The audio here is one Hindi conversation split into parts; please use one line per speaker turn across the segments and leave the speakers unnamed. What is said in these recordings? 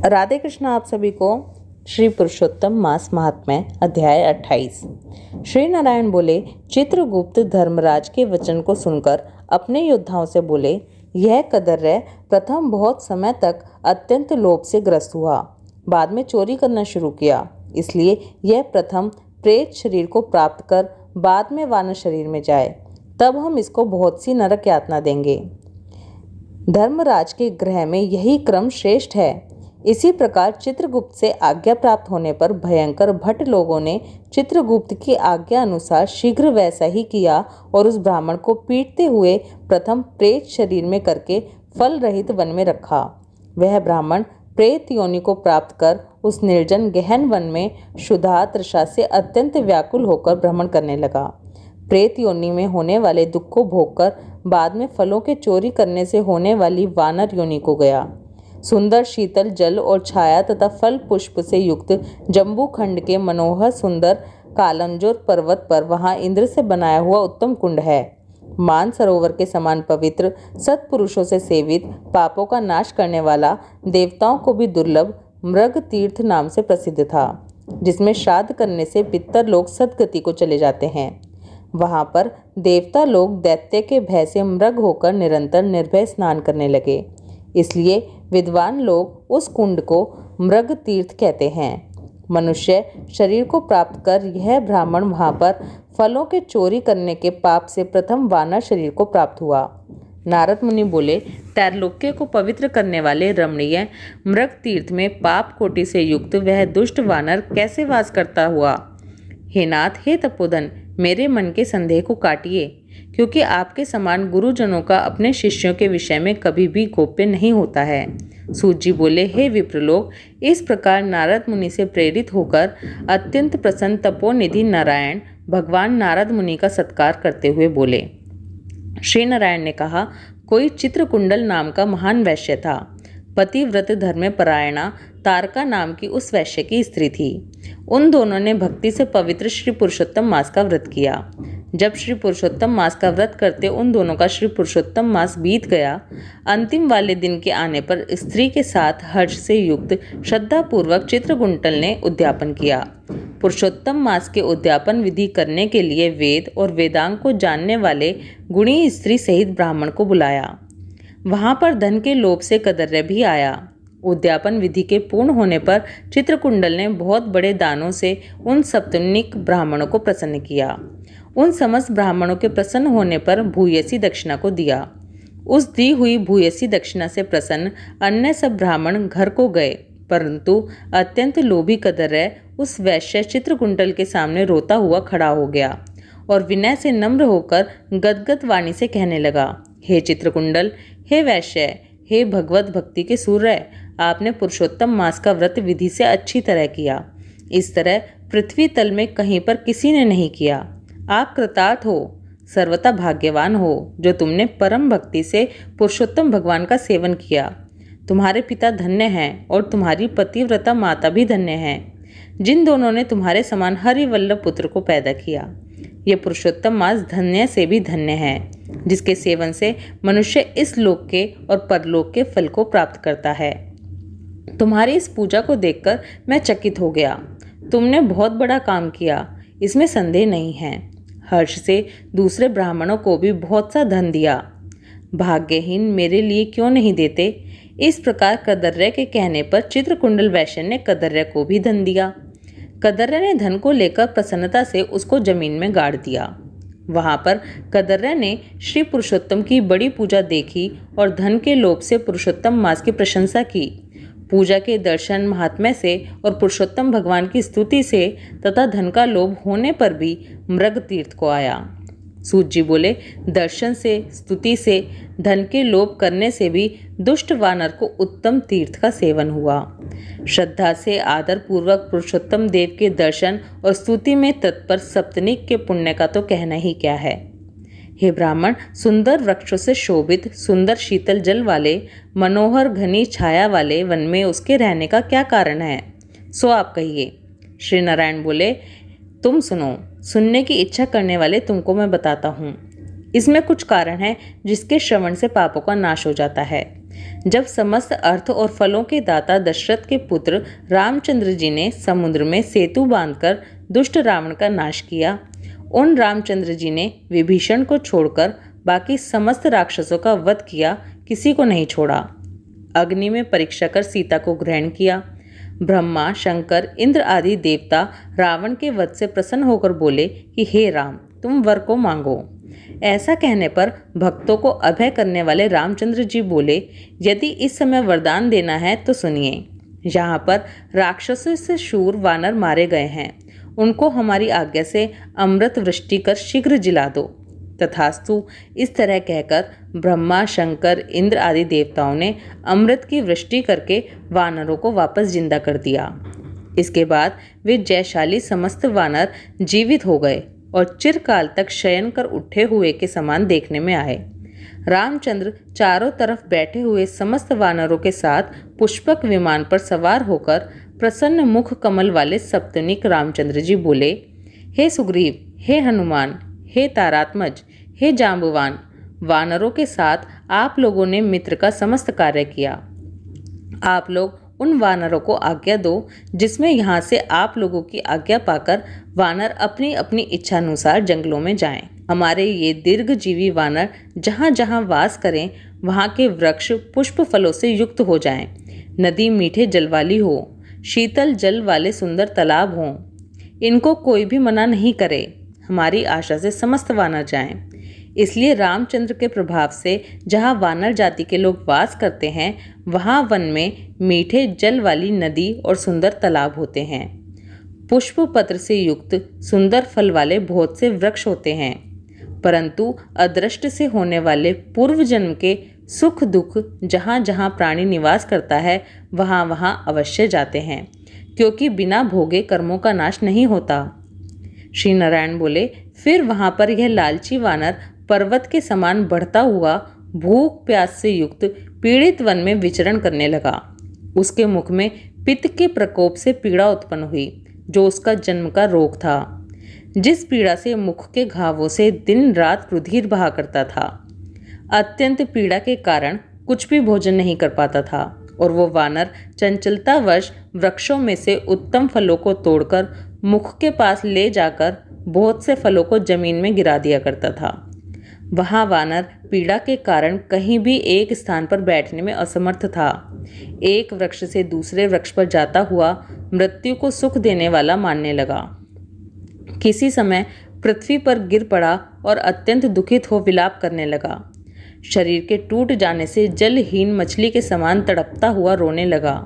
राधे कृष्ण। आप सभी को श्री पुरुषोत्तम मास महात्म्य अध्याय 28। श्री नारायण बोले, चित्रगुप्त धर्मराज के वचन को सुनकर अपने योद्धाओं से बोले, यह कदर्य प्रथम बहुत समय तक अत्यंत लोभ से ग्रस्त हुआ, बाद में चोरी करना शुरू किया, इसलिए यह प्रथम प्रेत शरीर को प्राप्त कर बाद में वानर शरीर में जाए, तब हम इसको बहुत सी नरक यातना देंगे। धर्मराज के गृह में यही क्रम श्रेष्ठ है। इसी प्रकार चित्रगुप्त से आज्ञा प्राप्त होने पर भयंकर भट्ट लोगों ने चित्रगुप्त की आज्ञा अनुसार शीघ्र वैसा ही किया और उस ब्राह्मण को पीटते हुए प्रथम प्रेत शरीर में करके फल रहित वन में रखा। वह ब्राह्मण प्रेत योनि को प्राप्त कर उस निर्जन गहन वन में क्षुधा तृषा से अत्यंत व्याकुल होकर भ्रमण करने लगा। प्रेत योनि में होने वाले दुख को भोगकर बाद में फलों के चोरी करने से होने वाली वानर योनि को गया। सुंदर शीतल जल और छाया तथा फल पुष्प से युक्त जम्बू खंड के मनोहर सुंदर कालंजोर पर्वत पर वहां इंद्र से बनाया हुआ उत्तम कुंड है। मान सरोवर के समान पवित्र, सत्पुरुषों से सेवित, पापों का नाश करने वाला, देवताओं को भी दुर्लभ मृग तीर्थ नाम से प्रसिद्ध था, जिसमें श्राद्ध करने से पितर लोग सद्गति को चले जाते हैं। वहां पर देवता लोग दैत्य के भय से मृग होकर निरंतर निर्भय स्नान करने लगे, इसलिए विद्वान लोग उस कुंड को मृग तीर्थ कहते हैं। मनुष्य शरीर को प्राप्त कर यह ब्राह्मण वहां पर फलों के चोरी करने के पाप से प्रथम वानर शरीर को प्राप्त हुआ। नारद मुनि बोले, त्रैलोक्य को पवित्र करने वाले रमणीय मृग तीर्थ में पाप कोटि से युक्त वह दुष्ट वानर कैसे वास करता हुआ? हे नाथ, हे तपोधन, मेरे मन के संदेह को काटिए, क्योंकि आपके समान गुरुजनों का अपने शिष्यों के विषय में कभी भी गोप्य नहीं होता है। सूत जी बोले, हे विप्रलोक, इस प्रकार नारद मुनि से प्रेरित होकर अत्यंत प्रसन्न तपोनिधि नारायण भगवान नारद मुनि का सत्कार करते हुए बोले। श्री नारायण ने कहा, कोई चित्रकुंडल नाम का महान वैश्य था। पतिव्रत धर्म परायणा तारका नाम की उस वैश्य की स्त्री थी। उन दोनों ने भक्ति से पवित्र श्री पुरुषोत्तम मास का व्रत किया। जब श्री पुरुषोत्तम मास का व्रत करते उन दोनों का श्री पुरुषोत्तम मास बीत गया, अंतिम वाले दिन के आने पर स्त्री के साथ हर्ष से युक्त श्रद्धापूर्वक चित्रकुंडल ने उद्यापन किया। पुरुषोत्तम मास के उद्यापन विधि करने के लिए वेद और वेदांग को जानने वाले गुणी स्त्री सहित ब्राह्मण को बुलाया। वहां पर धन के लोभ से कदर्य भी आया। उद्यापन विधि के पूर्ण होने पर चित्रकुंडल ने बहुत बड़े दानों से उन सप्तनिक ब्राह्मणों को प्रसन्न किया। उन समस्त ब्राह्मणों के प्रसन्न होने पर भूयसी दक्षिणा को दिया। उस दी हुई भूयसी दक्षिणा से प्रसन्न अन्य सब ब्राह्मण घर को गए, परंतु अत्यंत लोभी कदर्य उस वैश्य चित्रकुंडल के सामने रोता हुआ खड़ा हो गया और विनय से नम्र होकर गदगद वाणी से कहने लगा, हे चित्रकुंडल, हे वैश्य, हे भगवत भक्ति के सूर्य, आपने पुरुषोत्तम मास का व्रत विधि से अच्छी तरह किया। इस तरह पृथ्वी तल में कहीं पर किसी ने नहीं किया। आप कृतार्थ हो, सर्वथा भाग्यवान हो, जो तुमने परम भक्ति से पुरुषोत्तम भगवान का सेवन किया। तुम्हारे पिता धन्य हैं और तुम्हारी पतिव्रता माता भी धन्य हैं, जिन दोनों ने तुम्हारे समान हरिवल्लभ पुत्र को पैदा किया। ये पुरुषोत्तम मास धन्य से भी धन्य है, जिसके सेवन से मनुष्य इस लोक के और परलोक के फल को प्राप्त करता है। तुम्हारी इस पूजा को देखकर मैं चकित हो गया। तुमने बहुत बड़ा काम किया, इसमें संदेह नहीं है। हर्ष से दूसरे ब्राह्मणों को भी बहुत सा धन दिया। भाग्यहीन मेरे लिए क्यों नहीं देते? इस प्रकार कदर्य के कहने पर चित्रकुंडल वैश्य ने कदर्य को भी धन दिया। कदर्य ने धन को लेकर प्रसन्नता से उसको जमीन में गाड़ दिया। वहां पर कदर्य ने श्री पुरुषोत्तम की बड़ी पूजा देखी और धन के लोभ से पुरुषोत्तम मास की प्रशंसा की। पूजा के दर्शन महात्म्य से और पुरुषोत्तम भगवान की स्तुति से तथा धन का लोभ होने पर भी मृग तीर्थ को आया। सूत जी बोले, दर्शन से, स्तुति से, धन के लोभ करने से भी दुष्ट वानर को उत्तम तीर्थ का सेवन हुआ। श्रद्धा से आदर पूर्वक पुरुषोत्तम देव के दर्शन और स्तुति में तत्पर सप्तनिक के पुण्य का तो कहना ही क्या है। हे ब्राह्मण, सुंदर वृक्षों से शोभित, सुंदर शीतल जल वाले, मनोहर घनी छाया वाले वन में उसके रहने का क्या कारण है, सो आप कहिए। श्री नारायण बोले, तुम सुनो, सुनने की इच्छा करने वाले तुमको मैं बताता हूँ। इसमें कुछ कारण है जिसके श्रवण से पापों का नाश हो जाता है। जब समस्त अर्थ और फलों के दाता दशरथ के पुत्र रामचंद्र जी ने समुद्र में सेतु बांधकर दुष्ट रावण का नाश किया, उन रामचंद्र जी ने विभीषण को छोड़कर बाकी समस्त राक्षसों का वध किया, किसी को नहीं छोड़ा। अग्नि में परीक्षा कर सीता को ग्रहण किया। ब्रह्मा, शंकर, इंद्र आदि देवता रावण के वध से प्रसन्न होकर बोले कि हे राम, तुम वर को मांगो। ऐसा कहने पर भक्तों को अभय करने वाले रामचंद्र जी बोले, यदि इस समय वरदान देना है तो सुनिए। यहाँ पर राक्षसों से शूर वानर मारे गए हैं, उनको हमारी आज्ञा से अमृत वृष्टि कर शीघ्र जिला दो। तथास्तु। इस तरह कहकर ब्रह्मा, शंकर, इंद्र आदि देवताओं ने अमृत की वृष्टि करके वानरों को वापस जिंदा कर दिया। इसके बाद वे जयशाली समस्त वानर जीवित हो गए और चिरकाल तक शयन कर उठे हुए के समान देखने में आए। रामचंद्र चारों तरफ बैठे हुए समस्त वानरों के साथ पुष्पक विमान पर सवार होकर प्रसन्न मुख कमल वाले सप्तनिक रामचंद्र जी बोले, हे सुग्रीव, हे हनुमान, हे तारात्मज, हे जाम्बवान, वानरों के साथ आप लोगों ने मित्र का समस्त कार्य किया। आप लोग उन वानरों को आज्ञा दो जिसमें यहाँ से आप लोगों की आज्ञा पाकर वानर अपनी अपनी इच्छानुसार जंगलों में जाएं। हमारे ये दीर्घजीवी वानर जहाँ जहाँ वास करें वहाँ के वृक्ष पुष्प फलों से युक्त हो जाएं, नदी मीठे जल वाली हो, शीतल जल वाले सुंदर तालाब हों, इनको कोई भी मना नहीं करे। हमारी आशा से समस्त वानर जाएं। इसलिए रामचंद्र के प्रभाव से जहाँ वानर जाति के लोग वास करते हैं वहाँ वन में मीठे जल वाली नदी और सुंदर तालाब होते हैं। पुष्प पत्र से युक्त सुंदर फल वाले बहुत से वृक्ष होते हैं, परंतु अदृष्ट से होने वाले पूर्व जन्म के सुख दुख जहाँ जहाँ प्राणी निवास करता है वहाँ वहाँ अवश्य जाते हैं, क्योंकि बिना भोगे कर्मों का नाश नहीं होता। श्री नारायण बोले, फिर वहाँ पर यह लालची वानर पर्वत के समान बढ़ता हुआ भूख प्यास से युक्त पीड़ित वन में विचरण करने लगा। उसके मुख में पित्त के प्रकोप से पीड़ा उत्पन्न हुई, जो उसका जन्म का रोग था, जिस पीड़ा से मुख के घावों से दिन रात रुधिर बहा करता था। अत्यंत पीड़ा के कारण कुछ भी भोजन नहीं कर पाता था और वो वानर चंचलतावश वृक्षों में से उत्तम फलों को तोड़कर मुख के पास ले जाकर बहुत से फलों को जमीन में गिरा दिया करता था। वहाँ वानर पीड़ा के कारण कहीं भी एक स्थान पर बैठने में असमर्थ था। एक वृक्ष से दूसरे वृक्ष पर जाता हुआ मृत्यु को सुख देने वाला मानने लगा। किसी समय पृथ्वी पर गिर पड़ा और अत्यंत दुखित हो विलाप करने लगा। शरीर के टूट जाने से जलहीन मछली के समान तड़पता हुआ रोने लगा।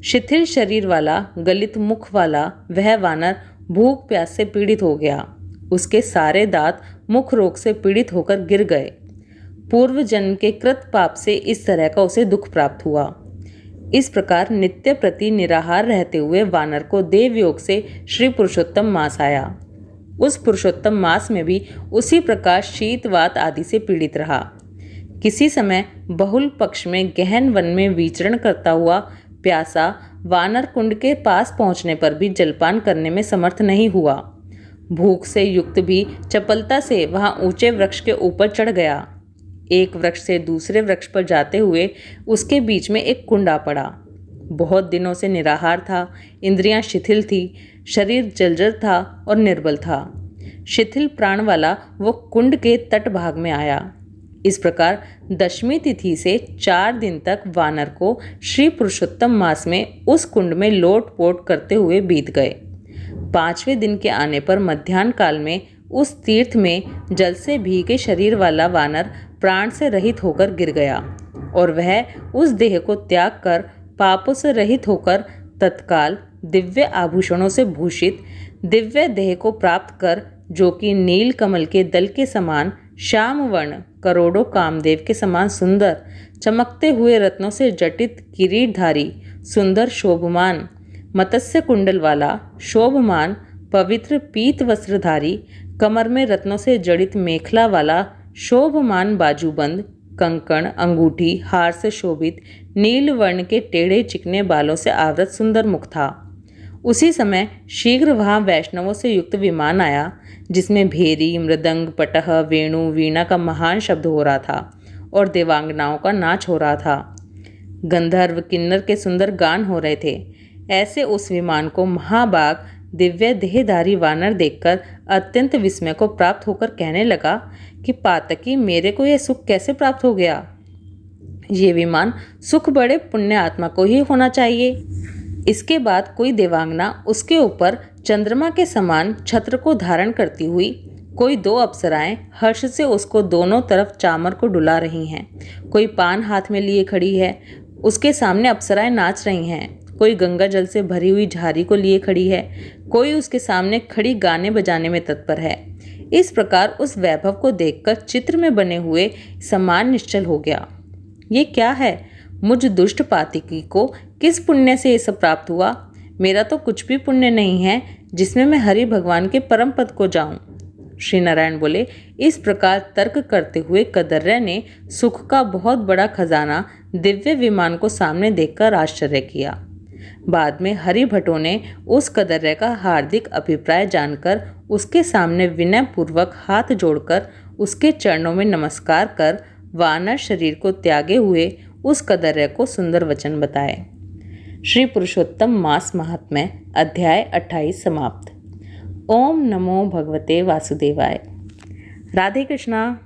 शिथिल शरीर वाला, गलित मुख वाला वह वानर भूख प्यास से पीड़ित हो गया। उसके सारे दांत मुख रोग से पीड़ित होकर गिर गए। पूर्व जन्म के कृत पाप से इस तरह का उसे दुख प्राप्त हुआ। इस प्रकार नित्य प्रति निराहार रहते हुए वानर को देवयोग से श्री पुरुषोत्तम मास आया। उस पुरुषोत्तम मास में भी उसी प्रकार शीत वात आदि से पीड़ित रहा। किसी समय बहुल पक्ष में गहन वन में विचरण करता हुआ प्यासा वानर कुंड के पास पहुंचने पर भी जलपान करने में समर्थ नहीं हुआ। भूख से युक्त भी चपलता से वहां ऊंचे वृक्ष के ऊपर चढ़ गया। एक वृक्ष से दूसरे वृक्ष पर जाते हुए उसके बीच में एक कुंड आ पड़ा। बहुत दिनों से निराहार था, इंद्रियां शिथिल थी, शरीर जर्जर था और निर्बल था। शिथिल प्राण वाला वो कुंड के तट भाग में आया। इस प्रकार दशमी तिथि से 4 दिन तक वानर को श्री पुरुषोत्तम मास में उस कुंड में लोट पोट करते हुए बीत गए। 5वें दिन के आने पर मध्याह्न काल में उस तीर्थ में जल से भीगे शरीर वाला वानर प्राण से रहित होकर गिर गया और वह उस देह को त्याग कर पापों से रहित होकर तत्काल दिव्य आभूषणों से भूषित दिव्य देह को प्राप्त कर, जो कि नील कमल के दल के समान श्याम वर्ण, करोड़ों कामदेव के समान सुंदर, चमकते हुए रत्नों से जटित किरीटधारी, सुंदर शोभमान, मत्स्य कुंडल वाला, शोभमान पवित्र पीत वस्त्रधारी, कमर में रत्नों से जड़ित मेखला वाला, शोभमान बाजूबंद, कंकण, अंगूठी, हार से शोभित, नील वर्ण के टेढ़े चिकने बालों से आवृत सुंदर मुख था। उसी समय शीघ्र वहाँ वैष्णवों से युक्त विमान आया, जिसमें भेरी, मृदंग, पटह, वेणु, वीणा का महान शब्द हो रहा था और देवांगनाओं का नाच हो रहा था। गंधर्व किन्नर के सुंदर गान हो रहे थे। ऐसे उस विमान को महाबाग दिव्य देहधारी वानर देखकर अत्यंत विस्मय को प्राप्त होकर कहने लगा कि पातकी, मेरे को यह सुख कैसे प्राप्त हो गया? ये विमान सुख बड़े पुण्य आत्मा को ही होना चाहिए। इसके बाद कोई देवांगना उसके ऊपर चंद्रमा के समान छत्र को धारण करती हुई, कोई 2 अप्सराएं हर्ष से उसको दोनों तरफ चामर को डुला रही हैं। कोई पान हाथ में लिए खड़ी है, उसके सामने अप्सराएं नाच रही हैं। कोई गंगा जल से भरी हुई झारी को लिए खड़ी है, कोई उसके सामने खड़ी गाने बजाने में तत्पर है। इस प्रकार उस वैभव को देखकर चित्र में बने हुए सम्मान निश्चल हो गया। ये क्या है? मुझ दुष्ट पातकी को किस पुण्य से ये सब प्राप्त हुआ? मेरा तो कुछ भी पुण्य नहीं है जिसमें मैं हरि भगवान के परम पद को जाऊं। श्री नारायण बोले। इस प्रकार तर्क करते हुए कदर्य ने सुख का बहुत बड़ा खजाना दिव्य विमान को सामने देखकर आश्चर्य किया। बाद में हरि भट्टों ने उस कदर्य का हार्दिक अभिप्राय जानकर उसके सामने विनय पूर्वक हाथ जोड़कर उसके चरणों में नमस्कार कर वानर शरीर को त्यागे हुए उस कदर्य को सुंदर वचन बताए। श्री पुरुषोत्तम मास महात्म्य अध्याय 28 समाप्त। ओम नमो भगवते वासुदेवाय। राधे कृष्णा।